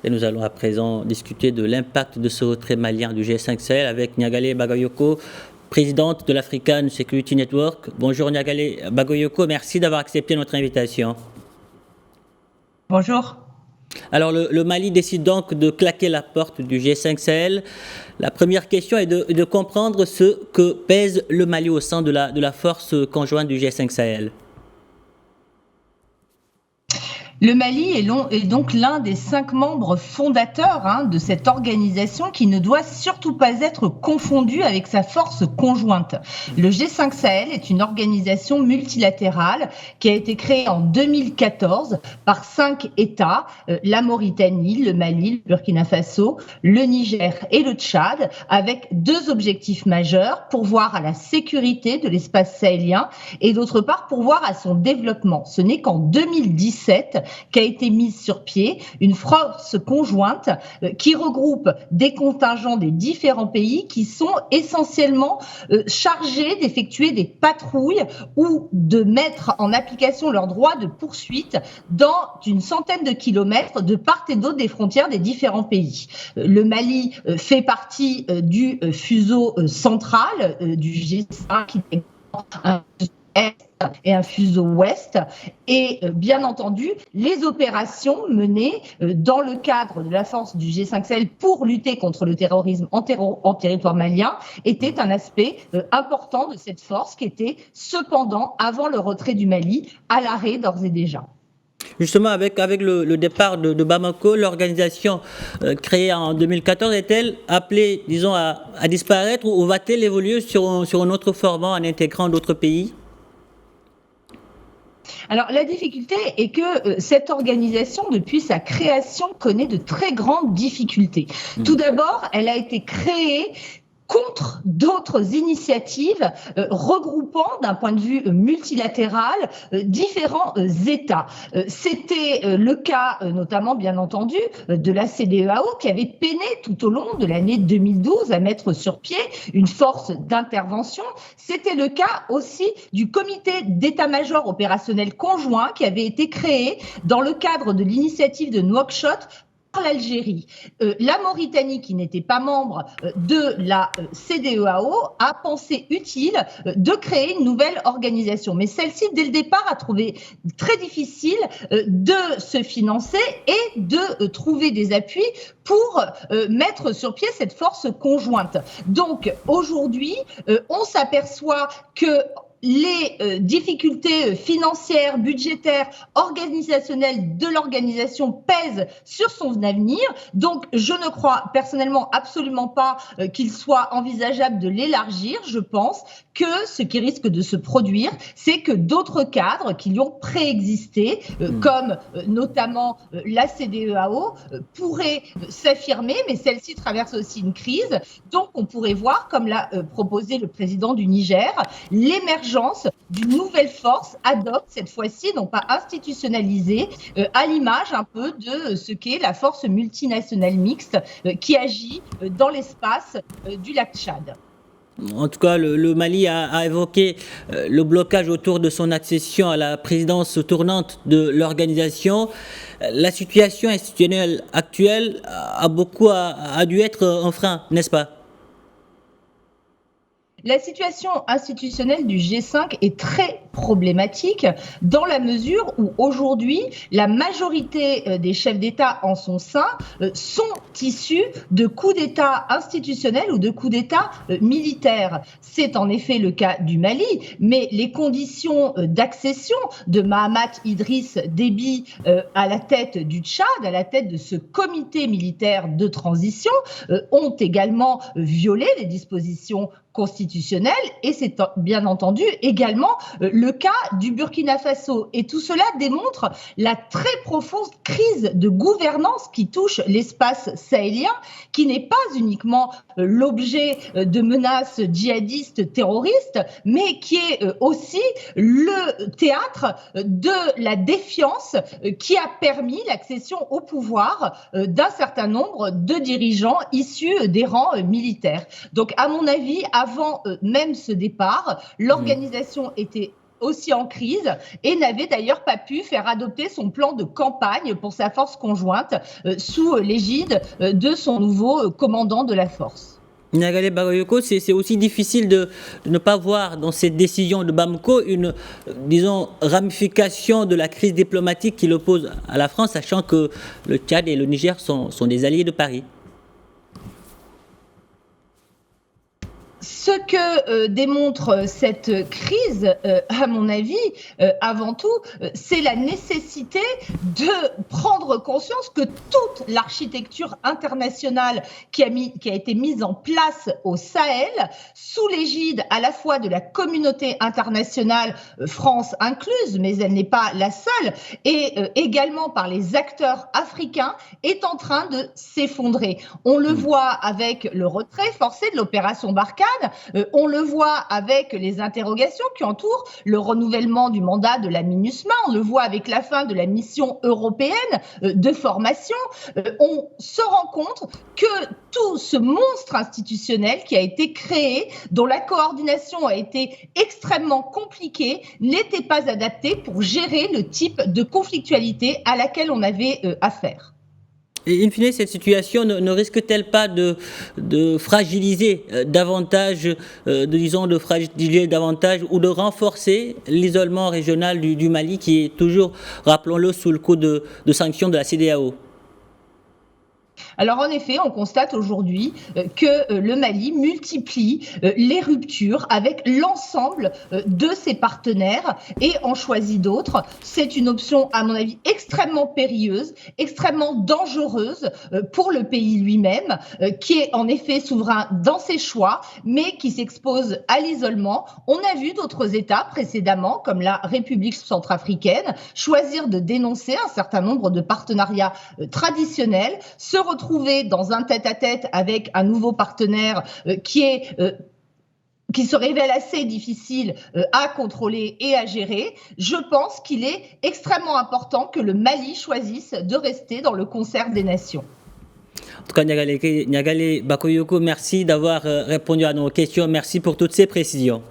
Et nous allons à présent discuter de l'impact de ce retrait malien du G5 Sahel avec Niagale Bagoyoko, présidente de l'African Security Network. Bonjour Niagale Bagoyoko, merci d'avoir accepté notre invitation. Bonjour. Alors le Mali décide donc de claquer la porte du G5 Sahel. La première question est de comprendre ce que pèse le Mali au sein de la force conjointe du G5 Sahel. Le Mali est donc l'un des 5 membres fondateurs de cette organisation qui ne doit surtout pas être confondu avec sa force conjointe. Le G5 Sahel est une organisation multilatérale qui a été créée en 2014 par 5 États, la Mauritanie, le Mali, le Burkina Faso, le Niger et le Tchad, avec 2 objectifs majeurs: pourvoir à la sécurité de l'espace sahélien et d'autre part pourvoir à son développement. Ce n'est qu'en 2017 qu'a été mise sur pied une force conjointe qui regroupe des contingents des différents pays qui sont essentiellement chargés d'effectuer des patrouilles ou de mettre en application leur droit de poursuite dans une centaine de kilomètres de part et d'autre des frontières des différents pays. Le Mali fait partie du fuseau central du G5 qui est un est et un fuseau ouest, et bien entendu les opérations menées dans le cadre de la force du G5 Sahel pour lutter contre le terrorisme en territoire malien étaient un aspect important de cette force qui était cependant, avant le retrait du Mali, à l'arrêt d'ores et déjà. Justement, avec le départ de Bamako, l'organisation créée en 2014 est-elle appelée, disons, à disparaître ou va-t-elle évoluer sur un autre format en intégrant d'autres pays ? Alors, la difficulté est que cette organisation, depuis sa création, connaît de très grandes difficultés. Tout d'abord, elle a été créée contre d'autres initiatives regroupant d'un point de vue multilatéral différents États. C'était le cas notamment bien entendu de la CEDEAO qui avait peiné tout au long de l'année 2012 à mettre sur pied une force d'intervention. C'était le cas aussi du comité d'état-major opérationnel conjoint qui avait été créé dans le cadre de l'initiative de Nouakchott l'Algérie. La Mauritanie, qui n'était pas membre de la CEDEAO, a pensé utile de créer une nouvelle organisation. Mais celle-ci, dès le départ, a trouvé très difficile de se financer et de trouver des appuis pour mettre sur pied cette force conjointe. Donc, aujourd'hui, on s'aperçoit que les difficultés financières, budgétaires, organisationnelles de l'organisation pèsent sur son avenir. Donc, je ne crois personnellement absolument pas qu'il soit envisageable de l'élargir. Je pense que ce qui risque de se produire, c'est que d'autres cadres qui lui ont préexisté, comme notamment la CEDEAO, pourraient s'affirmer, mais celle-ci traverse aussi une crise. Donc, on pourrait voir, comme l'a proposé le président du Niger, l'émergence d'une nouvelle force ad hoc, cette fois-ci, non pas institutionnalisée, à l'image un peu de ce qu'est la force multinationale mixte qui agit dans l'espace du lac Tchad. En tout cas, le Mali a évoqué le blocage autour de son accession à la présidence tournante de l'organisation. La situation institutionnelle actuelle a dû être un frein, n'est-ce pas ? La situation institutionnelle du G5 est très problématique dans la mesure où aujourd'hui, la majorité des chefs d'État en son sein sont issus de coups d'État institutionnels ou de coups d'État militaires. C'est en effet le cas du Mali, mais les conditions d'accession de Mahamat Idriss Déby à la tête du Tchad, à la tête de ce comité militaire de transition, ont également violé les dispositions constitutionnelle, et c'est bien entendu également le cas du Burkina Faso. Et tout cela démontre la très profonde crise de gouvernance qui touche l'espace sahélien, qui n'est pas uniquement l'objet de menaces djihadistes terroristes, mais qui est aussi le théâtre de la défiance qui a permis l'accession au pouvoir d'un certain nombre de dirigeants issus des rangs militaires. Donc, à mon avis, avant même ce départ, l'organisation était aussi en crise et n'avait d'ailleurs pas pu faire adopter son plan de campagne pour sa force conjointe sous l'égide de son nouveau commandant de la force. Gnagale Bagayoko, c'est aussi difficile de ne pas voir dans cette décision de Bamako une, disons, ramification de la crise diplomatique qui l'oppose à la France, sachant que le Tchad et le Niger sont des alliés de Paris. Ce que démontre cette crise, à mon avis, avant tout, c'est la nécessité de prendre conscience que toute l'architecture internationale qui a été mise en place au Sahel, sous l'égide à la fois de la communauté internationale, France incluse, mais elle n'est pas la seule, et également par les acteurs africains, est en train de s'effondrer. On le voit avec le retrait forcé de l'opération Barkhane. On le voit avec les interrogations qui entourent le renouvellement du mandat de la MINUSMA, on le voit avec la fin de la mission européenne de formation. On se rend compte que tout ce monstre institutionnel qui a été créé, dont la coordination a été extrêmement compliquée, n'était pas adapté pour gérer le type de conflictualité à laquelle on avait affaire. Et in fine, cette situation ne risque-t-elle pas de fragiliser davantage, de fragiliser davantage ou de renforcer l'isolement régional du Mali qui est toujours, rappelons-le, sous le coup de sanctions de la CEDEAO? Alors en effet, on constate aujourd'hui que le Mali multiplie les ruptures avec l'ensemble de ses partenaires et en choisit d'autres. C'est une option, à mon avis, extrêmement périlleuse, extrêmement dangereuse pour le pays lui-même, qui est en effet souverain dans ses choix, mais qui s'expose à l'isolement. On a vu d'autres États précédemment, comme la République centrafricaine, choisir de dénoncer un certain nombre de partenariats traditionnels, se retrouver dans un tête-à-tête avec un nouveau partenaire qui se révèle assez difficile à contrôler et à gérer. Je pense qu'il est extrêmement important que le Mali choisisse de rester dans le concert des nations. En tout cas, Gnagale Bakoyoko, merci d'avoir répondu à nos questions. Merci pour toutes ces précisions.